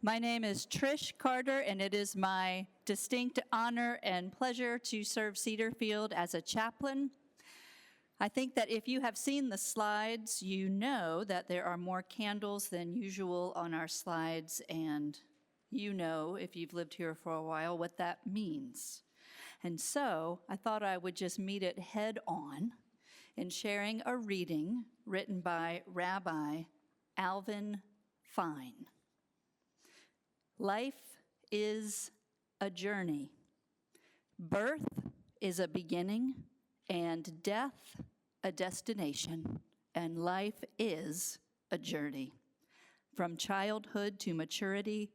My name is Trish Carter, and it is my distinct honor and pleasure to serve Cedarfield as a chaplain. I think that if you have seen the slides, you know that there are more candles than usual on our slides, and you know, if you've lived here for a while, what that means. And so I thought I would just meet it head on in sharing a reading written by Rabbi Alvin Fine. Life is a journey. Birth is a beginning, and death a destination, and life is a journey. From childhood to maturity,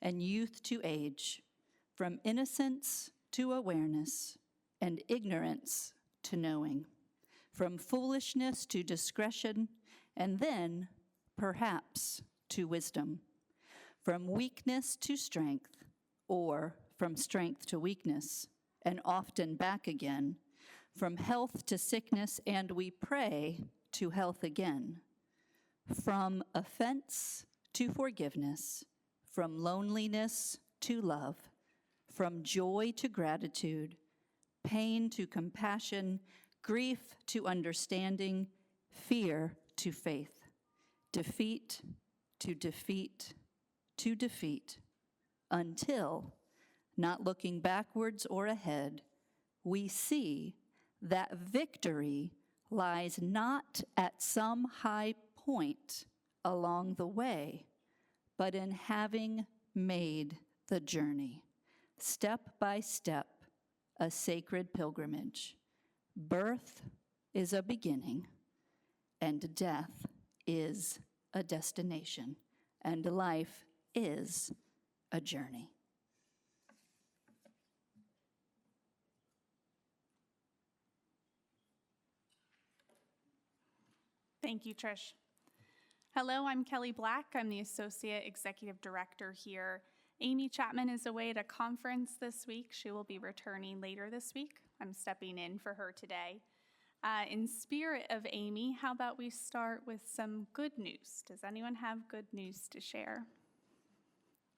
and youth to age, from innocence to awareness, and ignorance to knowing, from foolishness to discretion, and then, perhaps, to wisdom. From weakness to strength, or from strength to weakness, and often back again, from health to sickness, and we pray to health again. From offense to forgiveness, from loneliness to love, from joy to gratitude, pain to compassion, grief to understanding, fear to faith, defeat to defeat, to defeat, until, not looking backwards or ahead, we see that victory lies not at some high point along the way, but in having made the journey, step by step, a sacred pilgrimage. Birth is a beginning, and death is a destination, and life is a journey. Thank you, Trish. Hello, I'm Kelly Black. I'm the Associate Executive Director here. Amy Chapman is away at a conference this week. She will be returning later this week. I'm stepping in for her today. In spirit of Amy, how about we start with some good news? Does anyone have good news to share?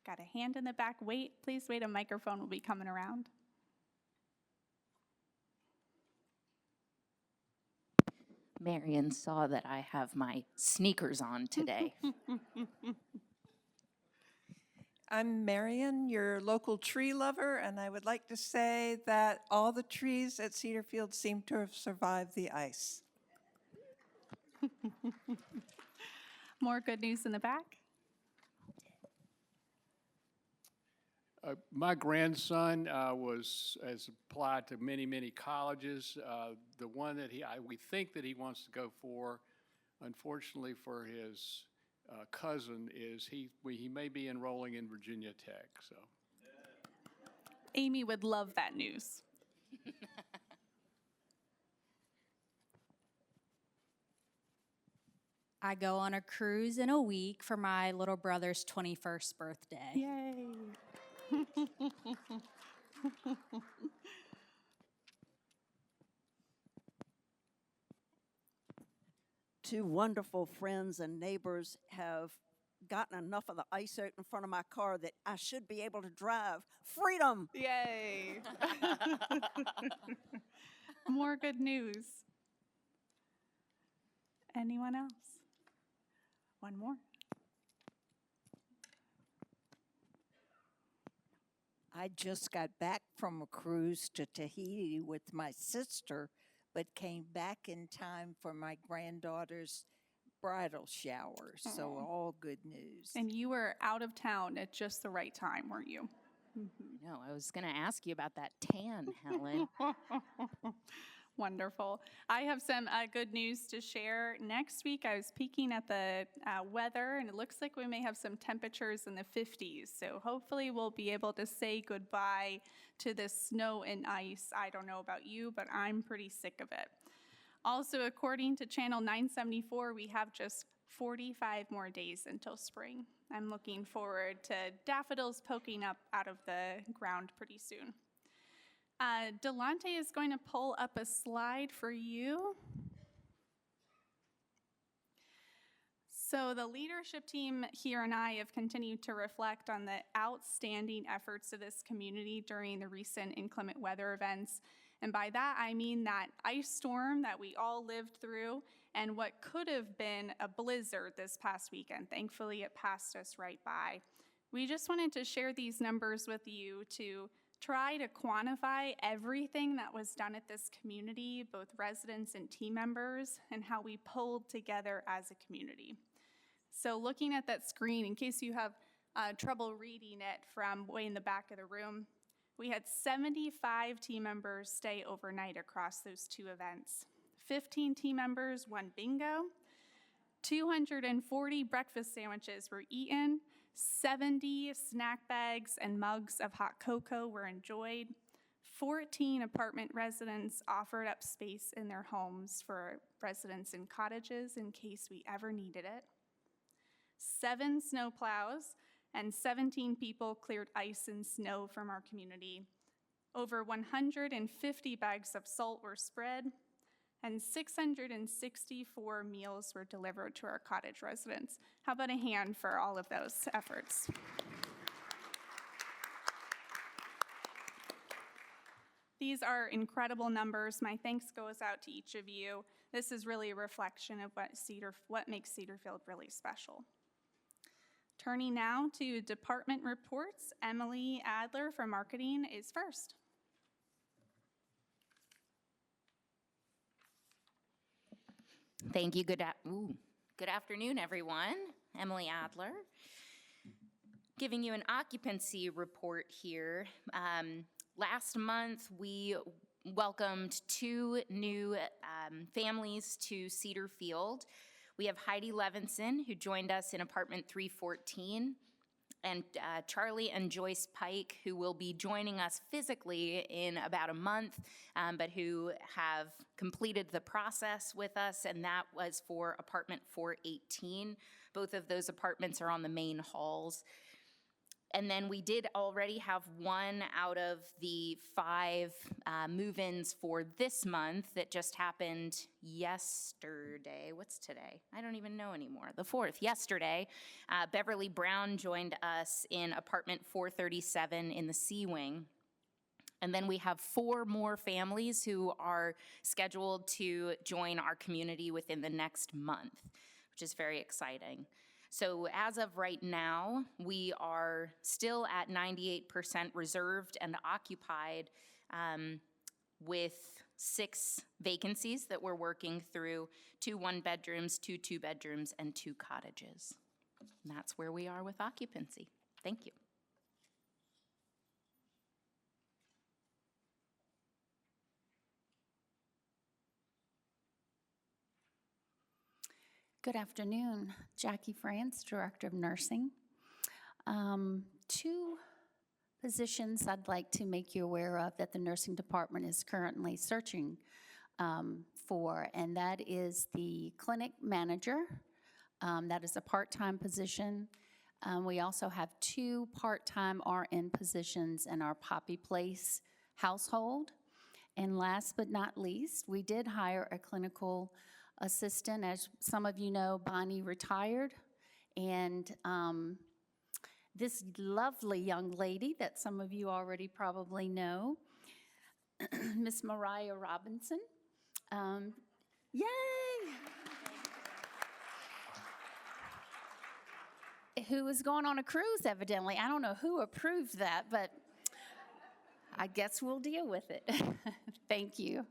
Got a hand in the back. Please wait, a microphone will be coming around. Marion saw that I have my sneakers on today. I'm Marion, your local tree lover, and I would like to say that all the trees at Cedarfield seem to have survived the ice. More good news in the back. My grandson has applied to many colleges. The one that we think that he wants to go for, unfortunately for his cousin, is he may be enrolling in Virginia Tech. So, Amy would love that news. I go on a cruise in a week for my little brother's 21st birthday. Yay. Two wonderful friends and neighbors have gotten enough of the ice out in front of my car that I should be able to drive. Freedom! Yay. More good news. Anyone else? One more. I just got back from a cruise to Tahiti with my sister, but came back in time for my granddaughter's bridal shower. Aww. So all good news. And you were out of town at just the right time, weren't you? No, I was going to ask you about that tan, Helen. Wonderful. I have some good news to share. Next week, I was peeking at the weather, and it looks like we may have some temperatures in the 50s. So hopefully we'll be able to say goodbye to the snow and ice. I don't know about you, but I'm pretty sick of it. Also, according to Channel 974, we have just 45 more days until spring. I'm looking forward to daffodils poking up out of the ground pretty soon. Delante is going to pull up a slide for you. So the leadership team here and I have continued to reflect on the outstanding efforts of this community during the recent inclement weather events. And by that, I mean that ice storm that we all lived through and what could have been a blizzard this past weekend. Thankfully, it passed us right by. We just wanted to share these numbers with you to try to quantify everything that was done at this community, both residents and team members, and how we pulled together as a community. So looking at that screen, in case you have trouble reading it from way in the back of the room, we had 75 team members stay overnight across those two events. 15 team members won bingo, 240 breakfast sandwiches were eaten, 70 snack bags and mugs of hot cocoa were enjoyed, 14 apartment residents offered up space in their homes for residents in cottages in case we ever needed it, 7 snow plows and 17 people cleared ice and snow from our community. Over 150 bags of salt were spread, and 664 meals were delivered to our cottage residents. How about a hand for all of those efforts? These are incredible numbers. My thanks goes out to each of you. This is really a reflection of what makes Cedarfield really special. Turning now to department reports, Emily Adler from marketing is first. Thank you. Good afternoon, everyone. Emily Adler, giving you an occupancy report here. Last month, we welcomed 2 new families to Cedarfield. We have Heidi Levinson, who joined us in apartment 314, and Charlie and Joyce Pike, who will be joining us physically in about a month, but who have completed the process with us, and that was for apartment 418. Both of those apartments are on the main halls. And then we did already have 1 out of the 5 move-ins for this month that just happened yesterday. What's today? I don't even know anymore. The 4th, yesterday. Beverly Brown joined us in apartment 437 in the C Wing. And then we have 4 more families who are scheduled to join our community within the next month, which is very exciting. So as of right now, we are still at 98% reserved and occupied with 6 vacancies that we're working through, 2 one-bedrooms, 2 two-bedrooms, and 2 cottages. And that's where we are with occupancy. Thank you. Good afternoon. Jackie France, Director of Nursing. 2 positions I'd like to make you aware of that the nursing department is currently searching for, and that is the clinic manager. That is a part-time position. We also have 2 part-time RN positions in our Poppy Place household. And last but not least, we did hire a clinical assistant. As some of you know, Bonnie retired, and this lovely young lady that some of you already probably know, Miss Mariah Robinson. Yay! Who is going on a cruise, evidently. I don't know who approved that, but I guess we'll deal with it. Thank you.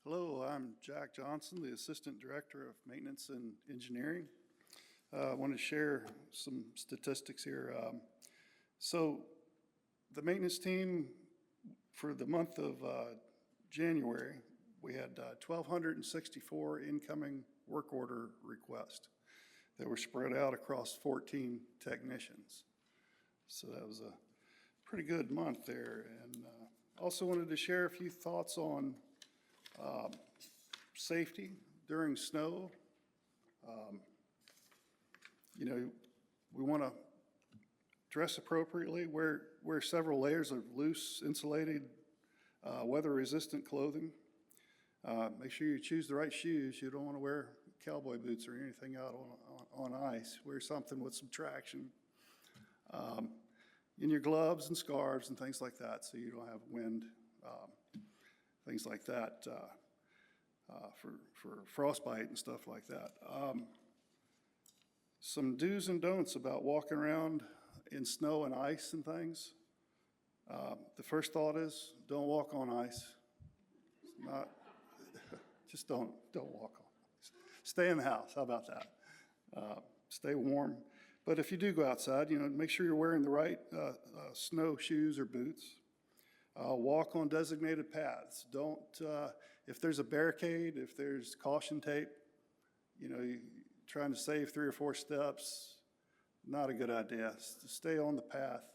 Hello, I'm Jack Johnson, the Assistant Director of Maintenance and Engineering. I want to share some statistics here. So the maintenance team, for the month of January, we had 1,264 incoming work order requests that were spread out across 14 technicians. So that was a pretty good month there. And also wanted to share a few thoughts on safety during snow. You know, we want to dress appropriately, wear several layers of loose insulated weather-resistant clothing. Make sure you choose the right shoes. You don't want to wear cowboy boots or anything out on ice. Wear something with some traction. In your gloves and scarves and things like that, so you don't have wind, things like that, for frostbite and stuff like that. Some do's and don'ts about walking around in snow and ice and things. The first thought is, don't walk on ice. It's not, just don't walk on ice. Stay in the house, how about that? Stay warm. But if you do go outside, make sure you're wearing the right snow shoes or boots. Walk on designated paths. Don't, if there's a barricade, if there's caution tape, you're trying to save 3 or 4 steps, not a good idea. Stay on the path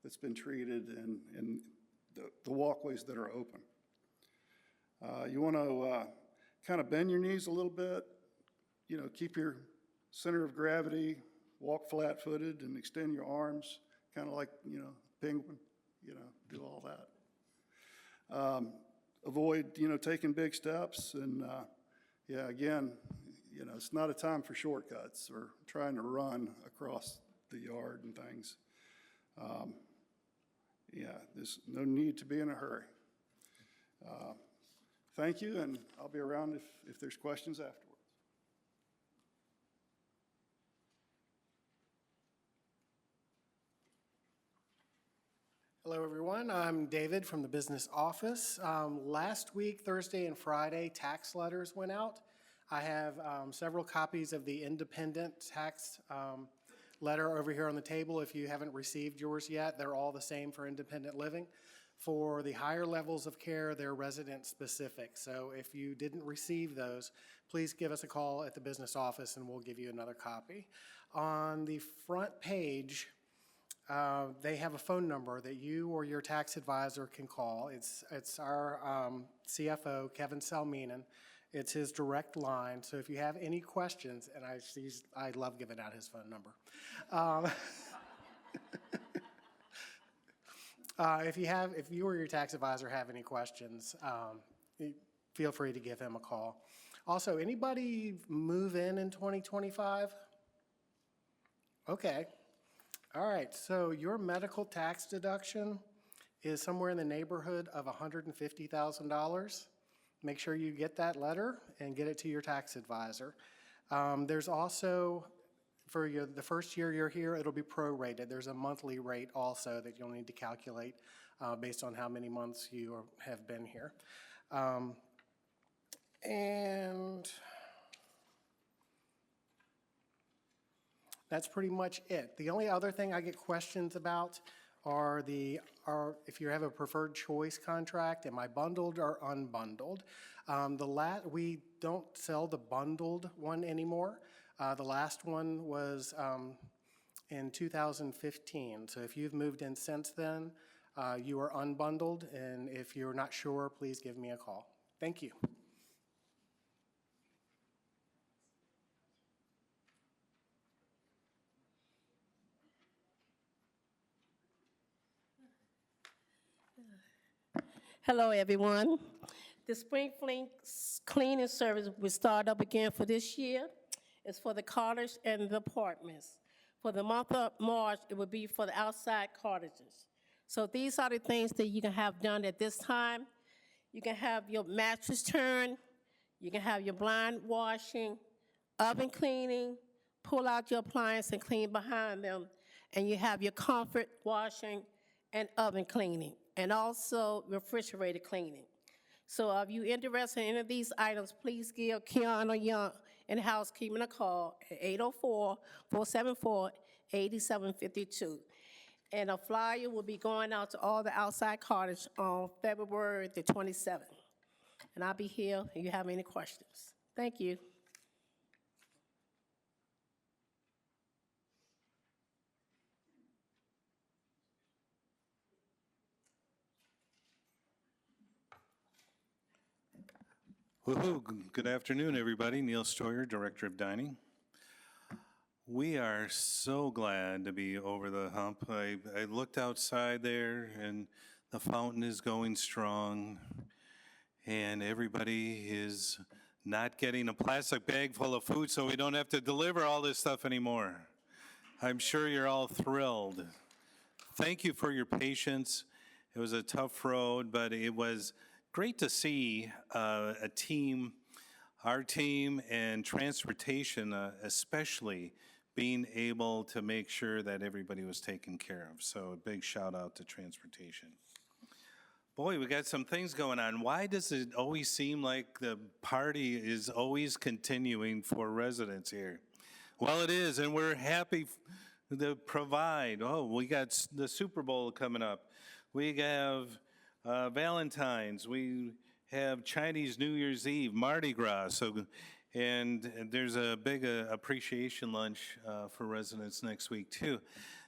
that's been treated and the walkways that are open. You want to kind of bend your knees a little bit, keep your center of gravity, walk flat-footed and extend your arms, kind of like, penguin, do all that. Avoid, taking big steps and, again, it's not a time for shortcuts or trying to run across the yard and things. There's no need to be in a hurry. Thank you, and I'll be around if there's questions afterwards. Hello, everyone. I'm David from the business office. Last week, Thursday and Friday, tax letters went out. I have several copies of the independent tax letter over here on the table. If you haven't received yours yet, they're all the same for independent living. For the higher levels of care, they're resident specific. So if you didn't receive those, please give us a call at the business office and we'll give you another copy. On the front page, they have a phone number that you or your tax advisor can call. It's our CFO, Kevin Salminen. It's his direct line. So if you have any questions, and I love giving out his phone number. If you or your tax advisor have any questions, feel free to give him a call. Also, anybody move in 2025? Okay. All right, so your medical tax deduction is somewhere in the neighborhood of $150,000. Make sure you get that letter and get it to your tax advisor. There's also, for the first year you're here, it'll be prorated. There's a monthly rate also that you'll need to calculate based on how many months you have been here. And that's pretty much it. The only other thing I get questions about are if you have a preferred choice contract, am I bundled or unbundled? We don't sell the bundled one anymore. The last one was in 2015. So if you've moved in since then, you are unbundled. And if you're not sure, please give me a call. Thank you. Hello, everyone. The Spring Fling cleaning service will start up again for this year. It's for the cottage and the apartments. For the month of March, it will be for the outside cottages. So these are the things that you can have done at this time. You can have your mattress turned, you can have your blind washing, oven cleaning, pull out your appliance and clean behind them, and you have your comfort washing and oven cleaning, and also refrigerator cleaning. So if you're interested in any of these items, please give Kiana Young in housekeeping a call at 804-474-8752. And a flyer will be going out to all the outside cottages on February the 27th. And I'll be here if you have any questions. Thank you. Woohoo! Good afternoon, everybody. Neil Stoyer, Director of Dining. We are so glad to be over the hump. I looked outside there, and the fountain is going strong, and everybody is not getting a plastic bag full of food so we don't have to deliver all this stuff anymore. I'm sure you're all thrilled. Thank you for your patience. It was a tough road, but it was great to see a team, our team and transportation especially, being able to make sure that everybody was taken care of. So a big shout out to transportation. Boy, we got some things going on. Why does it always seem like the party is always continuing for residents here? Well, it is, and we're happy to provide. Oh, we got the Super Bowl coming up. We have Valentine's. We have Chinese New Year's Eve, Mardi Gras. So, and there's a big appreciation lunch for residents next week too.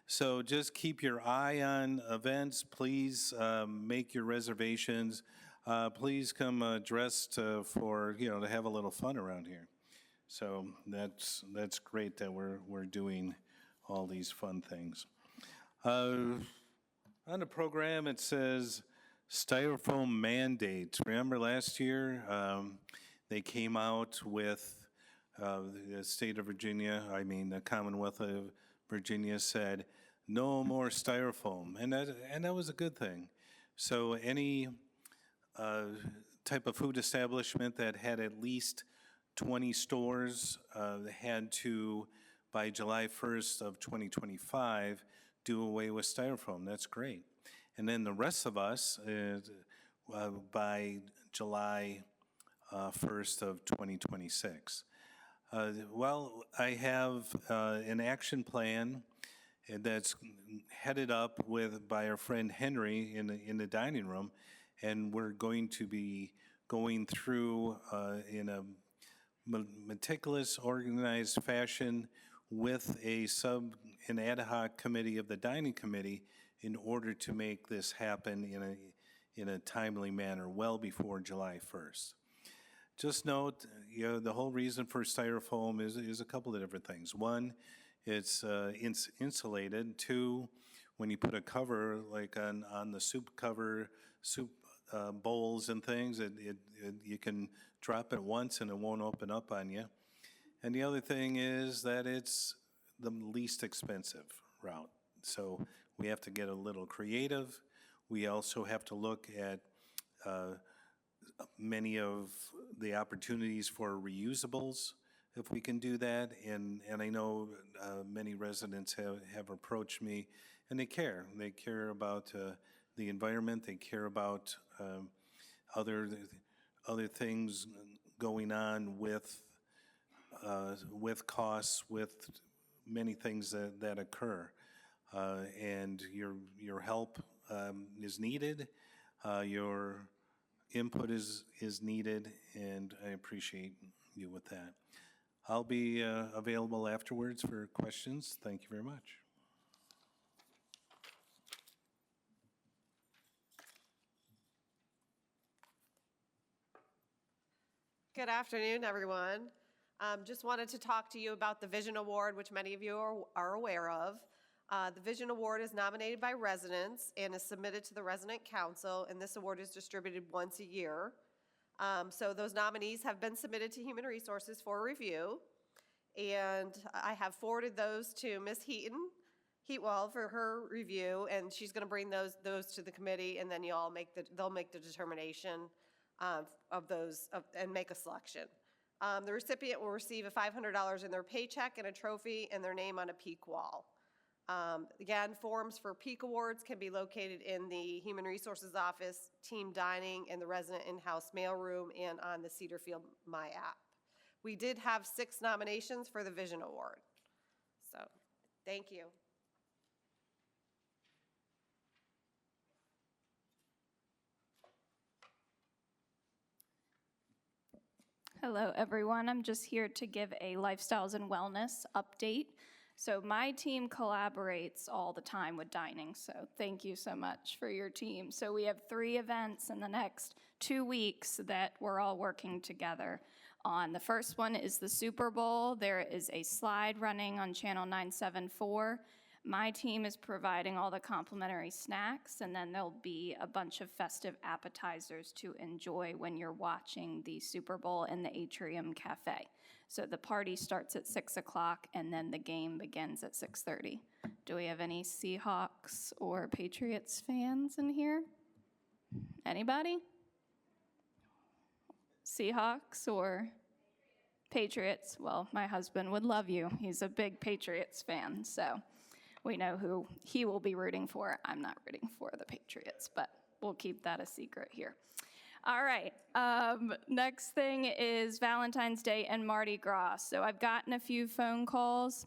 So just keep your eye on events. Please make your reservations. Please come dressed for, to have a little fun around here. So that's great that we're doing all these fun things. On the program, it says styrofoam mandate. Remember last year, they came out with the state of Virginia, the Commonwealth of Virginia said, no more styrofoam, and that was a good thing. So any type of food establishment that had at least 20 stores had to, by July 1st of 2025, do away with styrofoam. That's great. And then the rest of us, by July 1st of 2026. Well, I have an action plan that's headed up by our friend Henry in the dining room, and we're going to be going through in a meticulous, organized fashion with an ad hoc committee of the dining committee in order to make this happen in a timely manner well before July 1st. Just note, the whole reason for styrofoam is a couple of different things. One, it's insulated. Two, when you put a cover, like on the soup cover, bowls and things, you can drop it once and it won't open up on you. And the other thing is that it's the least expensive route. So we have to get a little creative. We also have to look at many of the opportunities for reusables, if we can do that. And I know many residents have approached me, and they care. They care about the environment. They care about other things going on with costs, with many things that occur. And your help is needed. Your input is needed, and I appreciate you with that. I'll be available afterwards for questions. Thank you very much. Good afternoon, everyone. Just wanted to talk to you about the Vision Award, which many of you are aware of. The Vision Award is nominated by residents and is submitted to the Resident Council, and this award is distributed once a year. So those nominees have been submitted to Human Resources for review, and I have forwarded those to Ms. Heatwell for her review, and she's going to bring those to the committee, and then they'll make the determination of those and make a selection. The recipient will receive a $500 in their paycheck and a trophy and their name on a peak wall. Again, forms for peak awards can be located in the Human Resources Office, team dining, and the resident in-house mailroom, and on the Cedarfield My app. We did have 6 nominations for the Vision Award. So, thank you. Hello, everyone. I'm just here to give a lifestyles and wellness update. So my team collaborates all the time with dining, so thank you so much for your team. So we have 3 events in the next 2 weeks that we're all working together on. The first one is the Super Bowl. There is a slide running on channel 974 My team is providing all the complimentary snacks, and then there'll be a bunch of festive appetizers to enjoy when you're watching the Super Bowl in the Atrium Cafe. So the party starts at 6 o'clock, and then the game begins at 6:30. Do we have any Seahawks or Patriots fans in here? Anybody? Seahawks or Patriots? Well, my husband would love you. He's a big Patriots fan, so we know who he will be rooting for. I'm not rooting for the Patriots, but we'll keep that a secret here. All right, next thing is Valentine's Day and Mardi Gras. So I've gotten a few phone calls.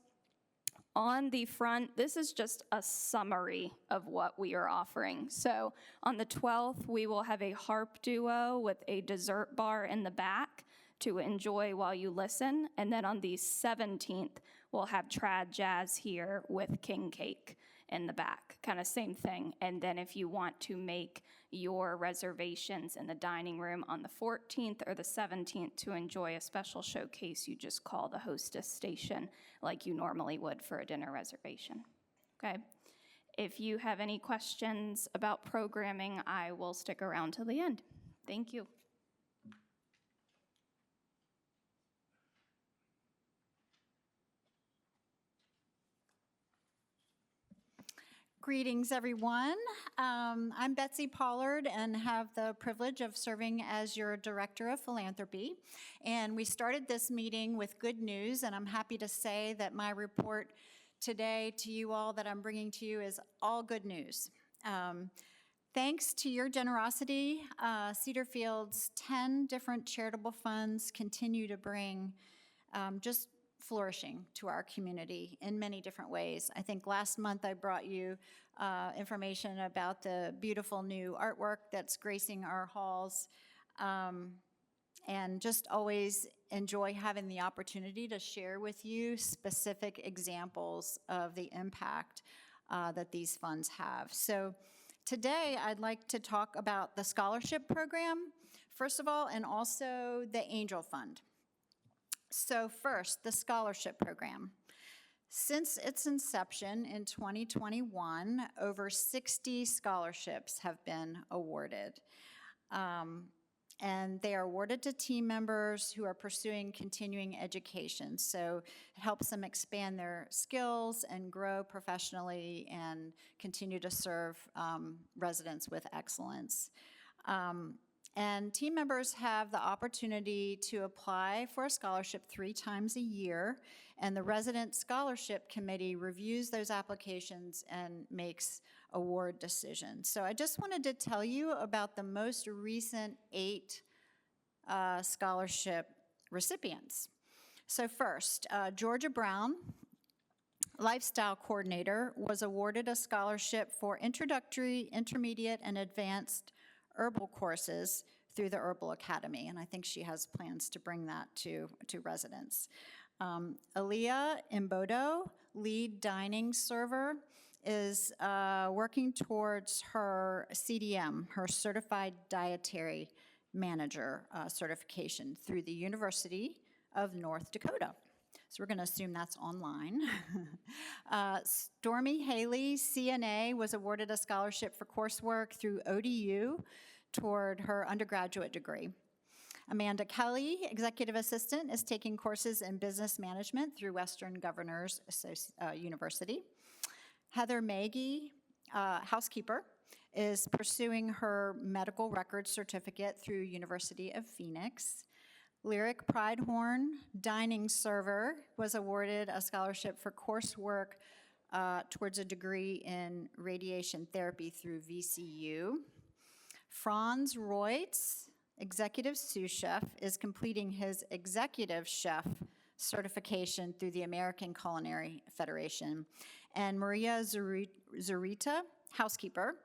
On the front, this is just a summary of what we are offering. So on the 12th, we will have a harp duo with a dessert bar in the back to enjoy while you listen. And then on the 17th, we'll have trad jazz here with king cake in the back, kind of same thing. And then if you want to make your reservations in the dining room on the 14th or the 17th to enjoy a special showcase, you just call the hostess station like you normally would for a dinner reservation. Okay? If you have any questions about programming, I will stick around till the end. Thank you. Greetings, everyone. I'm Betsy Pollard and have the privilege of serving as your Director of Philanthropy. And we started this meeting with good news, and I'm happy to say that my report today to you all that I'm bringing to you is all good news. Thanks to your generosity, Cedar Field's 10 different charitable funds continue to bring just flourishing to our community in many different ways. I think last month I brought you information about the beautiful new artwork that's gracing our halls, and just always enjoy having the opportunity to share with you specific examples of the impact that these funds have. So today I'd like to talk about the scholarship program, first of all, and also the Angel Fund. So first, the scholarship program. Since its inception in 2021, over 60 scholarships have been awarded. And they are awarded to team members who are pursuing continuing education. So it helps them expand their skills and grow professionally and continue to serve residents with excellence. And team members have the opportunity to apply for a scholarship 3 times a year, and the Resident Scholarship Committee reviews those applications and makes award decisions. So I just wanted to tell you about the most recent 8 scholarship recipients. So first, Georgia Brown, Lifestyle Coordinator, was awarded a scholarship for introductory, intermediate, and advanced herbal courses through the Herbal Academy, and I think she has plans to bring that to residents. Aaliyah Imbodo, Lead Dining Server, is working towards her CDM, her Certified Dietary Manager certification through the University of North Dakota. So we're going to assume that's online. Stormy Haley, CNA, was awarded a scholarship for coursework through ODU toward her undergraduate degree. Amanda Kelly, Executive Assistant, is taking courses in business management through Western Governors University. Heather Maggie, housekeeper, is pursuing her medical records certificate through University of Phoenix. Lyric Pridehorn, dining server, was awarded a scholarship for coursework towards a degree in radiation therapy through VCU. Franz Reutz, executive sous chef, is completing his executive chef certification through the American Culinary Federation. And Maria Zurita, housekeeper,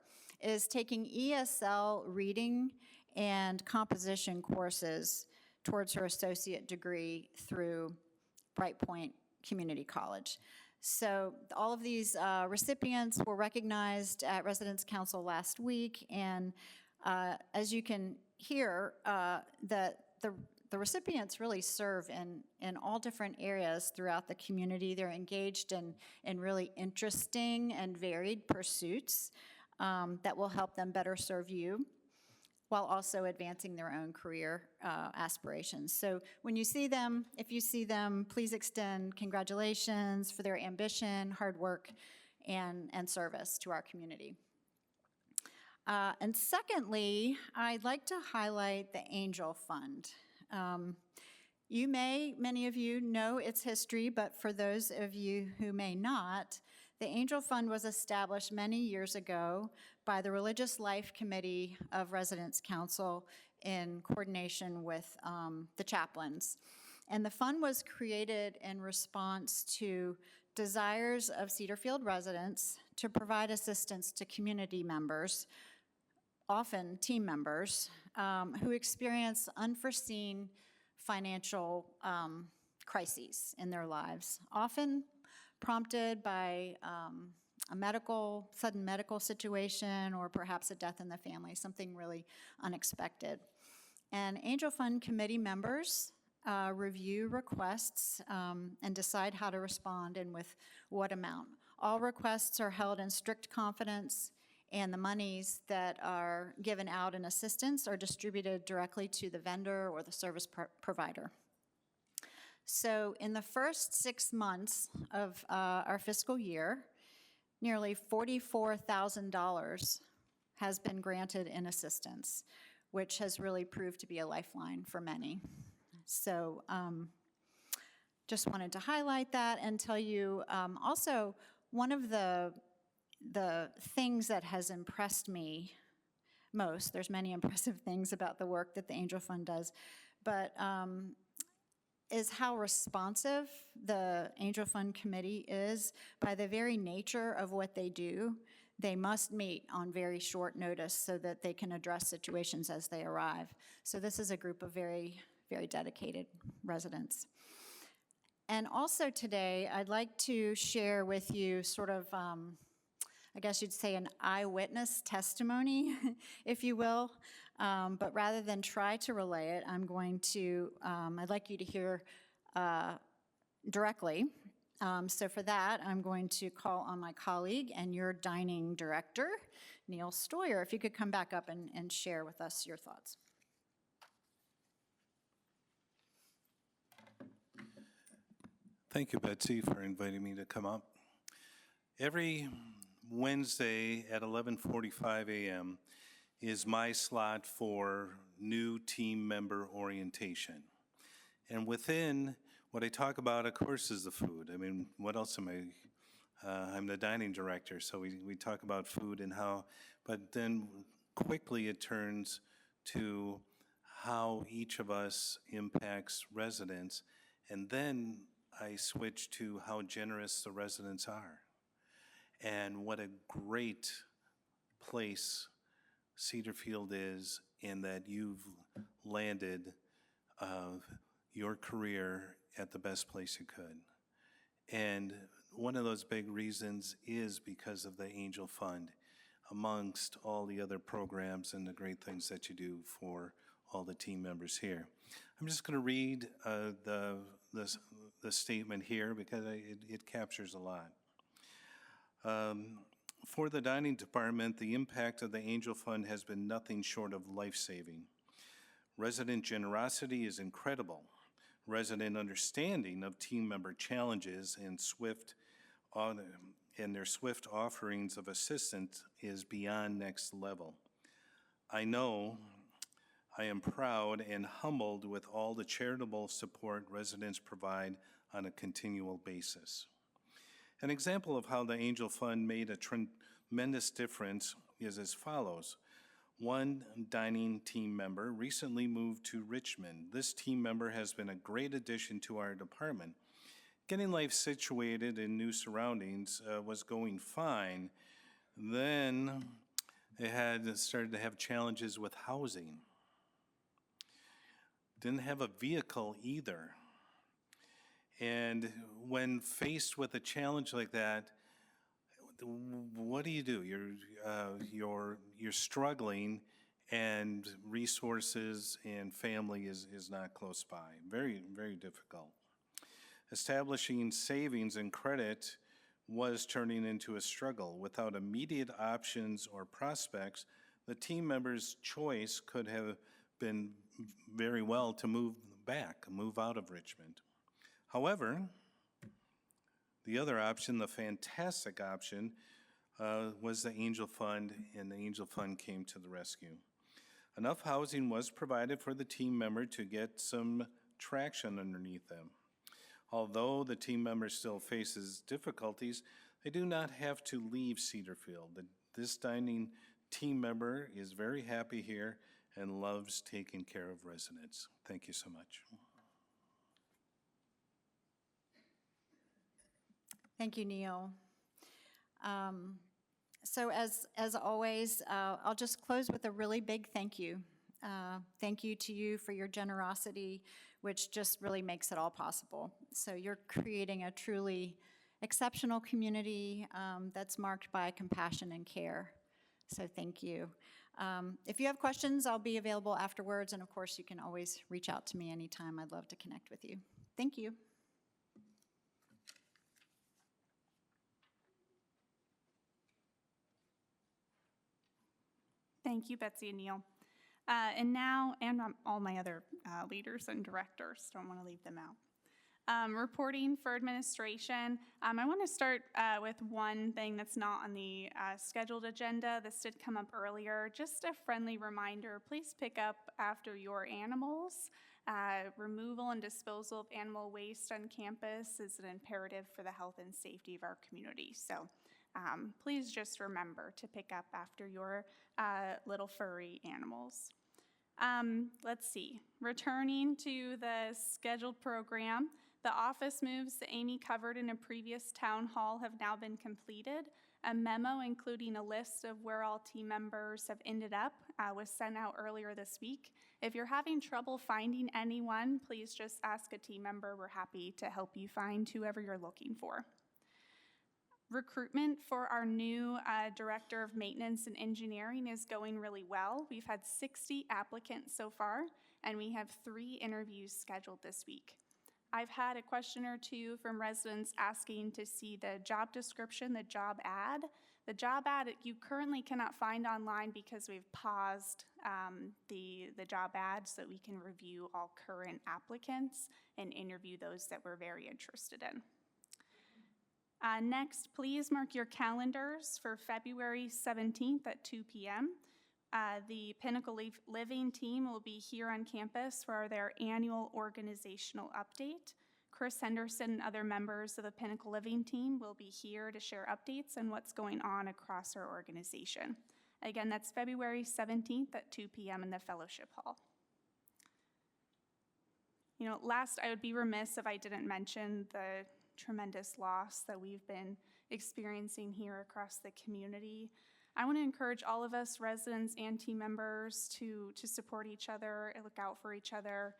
is taking ESL reading and composition courses towards her associate degree through Bright Point Community College. So all of these recipients were recognized at Residence Council last week, and as you can hear, the the recipients really serve in all different areas throughout the community. They're engaged in really interesting and varied pursuits that will help them better serve you, while also advancing their own career aspirations. So when you see them, if you see them, please extend congratulations for their ambition, hard work, and service to our community. And secondly, I'd like to highlight the Angel Fund. Many of you know its history, but for those of you who may not, the Angel Fund was established many years ago by the Religious Life Committee of Residence Council in coordination with the chaplains. And the fund was created in response to desires of Cedarfield residents to provide assistance to community members, often team members, who experience unforeseen financial crises in their lives, often prompted by a sudden medical situation, or perhaps a death in the family, something really unexpected. And Angel Fund committee members review requests and decide how to respond and with what amount. All requests are held in strict confidence, and the monies that are given out in assistance are distributed directly to the vendor or the service provider. So in the first 6 months of our fiscal year, nearly $44,000 has been granted in assistance, which has really proved to be a lifeline for many. So just wanted to highlight that and tell you also one of the things that has impressed me most, there's many impressive things about the work that the Angel Fund does, but is how responsive the Angel Fund Committee is. By the very nature of what they do, they must meet on very short notice so that they can address situations as they arrive. So this is a group of very, very dedicated residents. And also today, I'd like to share with you sort of, I guess you'd say, an eyewitness testimony, if you will. But rather than try to relay it, I'd like you to hear directly. So for that, I'm going to call on my colleague and your dining director, Neil Stoyer. If you could come back up and share with us your thoughts. Thank you, Betsy, for inviting me to come up. Every Wednesday at 11:45 a.m. is my slot for new team member orientation. And within what I talk about, of course, is the food. I mean, what else am I? I'm the dining director, so we talk about food and how, but then quickly it turns to how each of us impacts residents, and then I switch to how generous the residents are. And what a great place Cedarfield is in that you've landed your career at the best place you could. And one of those big reasons is because of the Angel Fund, amongst all the other programs and the great things that you do for all the team members here. I'm just going to read the statement here because it captures a lot. For the dining department, the impact of the Angel Fund has been nothing short of life-saving. Resident generosity is incredible. Resident understanding of team member challenges and their swift offerings of assistance is beyond next level. I know I am proud and humbled with all the charitable support residents provide on a continual basis. An example of how the Angel Fund made a tremendous difference is as follows. One dining team member recently moved to Richmond. This team member has been a great addition to our department. Getting life situated in new surroundings was going fine. Then they had started to have challenges with housing. Didn't have a vehicle either. And when faced with a challenge like that, what do? You're struggling, and resources and family is not close by. Very, very difficult. Establishing savings and credit was turning into a struggle. Without immediate options or prospects, the team members' choice could have been very well to move out of Richmond. However, the other option, the fantastic option, was the Angel Fund, and the Angel Fund came to the rescue. Enough housing was provided for the team member to get some traction underneath them. Although the team member still faces difficulties, they do not have to leave Cedarfield. This dining team member is very happy here and loves taking care of residents. Thank you so much. Thank you, Neil. So as always, I'll just close with a really big thank you. Thank you to you for your generosity, which just really makes it all possible. So you're creating a truly exceptional community that's marked by compassion and care. So thank you. If you have questions, I'll be available afterwards, and of course, you can always reach out to me anytime. I'd love to connect with you. Thank you. Thank you, Betsy and Neil. And all my other leaders and directors, don't want to leave them out. Reporting for administration, I want to start with one thing that's not on the scheduled agenda. This did come up earlier. Just a friendly reminder, please pick up after your animals. Removal and disposal of animal waste on campus is an imperative for the health and safety of our community. So please just remember to pick up after your little furry animals. Let's see, returning to the scheduled program, the office moves that Amy covered in a previous town hall have now been completed. A memo including a list of where all team members have ended up was sent out earlier this week. If you're having trouble finding anyone, please just ask a team member. We're happy to help you find whoever you're looking for. Recruitment for our new Director of Maintenance and Engineering is going really well. We've had 60 applicants so far, and we have 3 interviews scheduled this week. I've had a question or two from residents asking to see the job description, the job ad. The job ad you currently cannot find online because we've paused the job ad so that we can review all current applicants and interview those that we're very interested in. Next, please mark your calendars for February 17th at 2 p.m. The Pinnacle Living team will be here on campus for their annual organizational update. Chris Henderson and other members of the Pinnacle Living team will be here to share updates on what's going on across our organization. Again, that's February 17th at 2 p.m. in the Fellowship Hall. Last, I would be remiss if I didn't mention the tremendous loss that we've been experiencing here across the community. I want to encourage all of us, residents and team members, to support each other and look out for each other.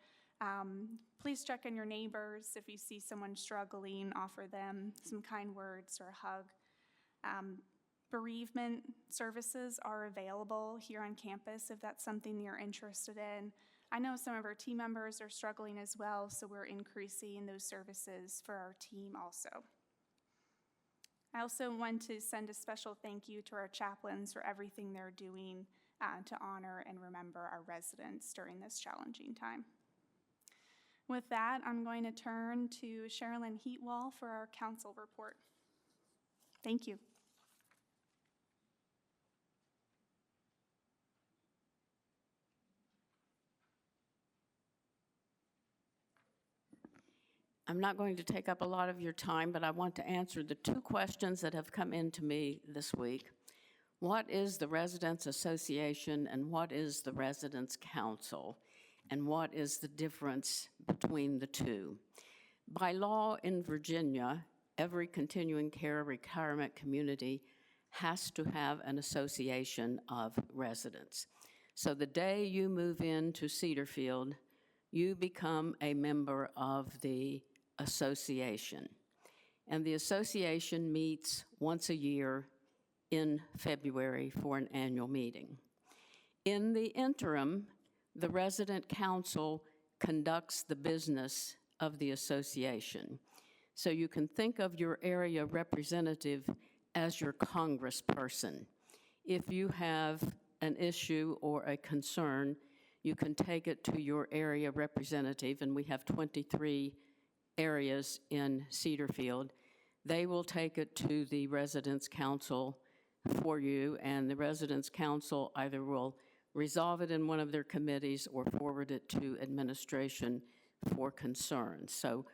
Please check on your neighbors. If you see someone struggling, offer them some kind words or a hug. Bereavement services are available here on campus if that's something you're interested in. I know some of our team members are struggling as well, so we're increasing those services for our team also. I also want to send a special thank you to our chaplains for everything they're doing to honor and remember our residents during this challenging time. With that, I'm going to turn to Sherilyn Heatwall for our council report. Thank you. I'm not going to take up a lot of your time, but I want to answer the 2 questions that have come in to me this week. What is the Residents Association and what is the Residents Council? And what is the difference between the 2? By law in Virginia, every continuing care retirement community has to have an association of residents. So the day you move into Cedarfield, you become a member of the association. And the association meets once a year in February for an annual meeting. In the interim, the resident council conducts the business of the association. So you can think of your area representative as your congressperson. If you have an issue or a concern, you can take it to your area representative, and we have 23 areas in Cedarfield. They will take it to the residents' council for you, and the residents' council either will resolve it in one of their committees or forward it to administration for concern. So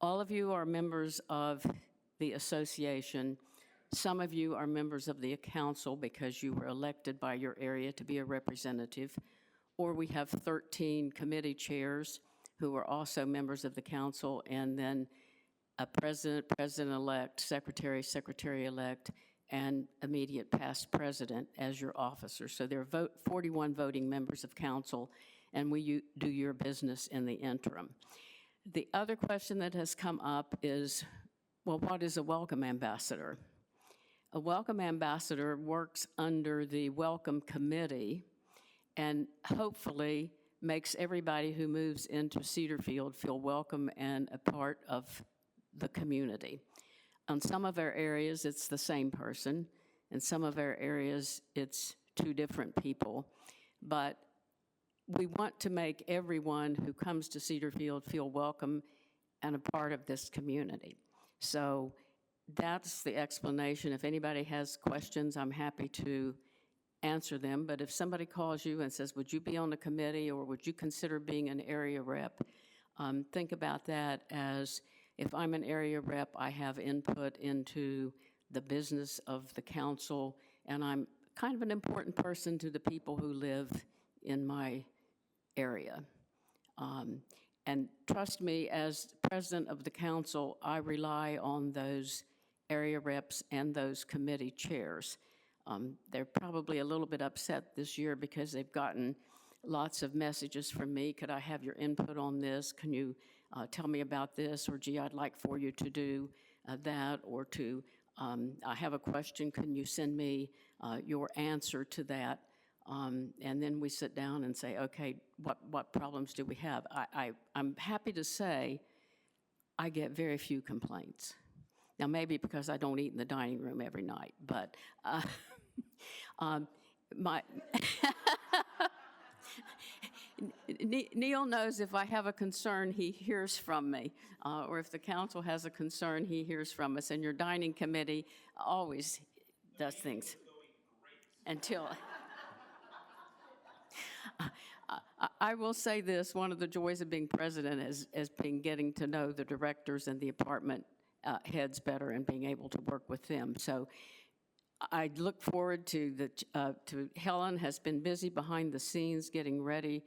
all of you are members of the association. Some of you are members of the council because you were elected by your area to be a representative, or we have 13 committee chairs who are also members of the council, and then a president, president-elect, secretary, secretary-elect, and immediate past president as your officer. So there are 41 voting members of council, and we do your business in the interim. The other question that has come up is, well, what is a welcome ambassador? A welcome ambassador works under the welcome committee and hopefully makes everybody who moves into Cedarfield feel welcome and a part of the community. On some of our areas, it's the same person. In some of our areas, it's two different people. But we want to make everyone who comes to Cedarfield feel welcome and a part of this community. So that's the explanation. If anybody has questions, I'm happy to answer them. But if somebody calls you and says, would you be on the committee or would you consider being an area rep, think about that as, if I'm an area rep, I have input into the business of the council, and I'm kind of an important person to the people who live in my area. And trust me, as president of the council, I rely on those area reps and those committee chairs. They're probably a little bit upset this year because they've gotten lots of messages from me. Could I have your input on this? Can you tell me about this? Or gee, I'd like for you to do that. Or to, I have a question, can you send me your answer to that? And then we sit down and say, okay, what problems do we have? I'm happy to say I get very few complaints. Now, maybe because I don't eat in the dining room every night, but Neil knows if I have a concern, he hears from me, or if the council has a concern, he hears from us, and your dining committee always does things until... I will say this, one of the joys of being president has been getting to know the directors and the department heads better and being able to work with them. So I look forward to Helen has been busy behind the scenes getting ready.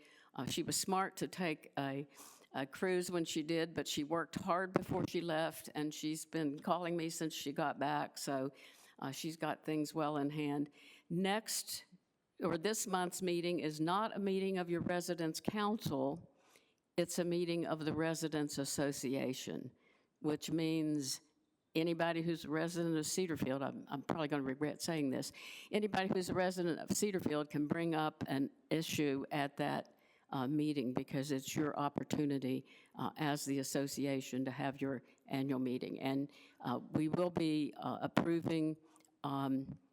She was smart to take a cruise when she did, but she worked hard before she left, and she's been calling me since she got back, so she's got things well in hand. Next, or this month's meeting is not a meeting of your residents' council, it's a meeting of the Residents Association, which means anybody who's a resident of Cedarfield, I'm probably going to regret saying this, anybody who's a resident of Cedarfield can bring up an issue at that meeting, because it's your opportunity as the association to have your annual meeting. And we will be approving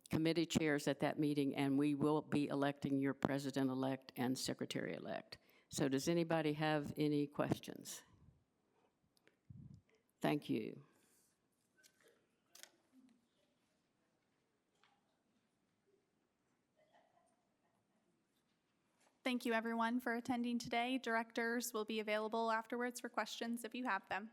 committee chairs at that meeting, and we will be electing your president-elect and secretary-elect. So does anybody have any questions? Thank you. Thank you, everyone, for attending today. Directors will be available afterwards for questions if you have them.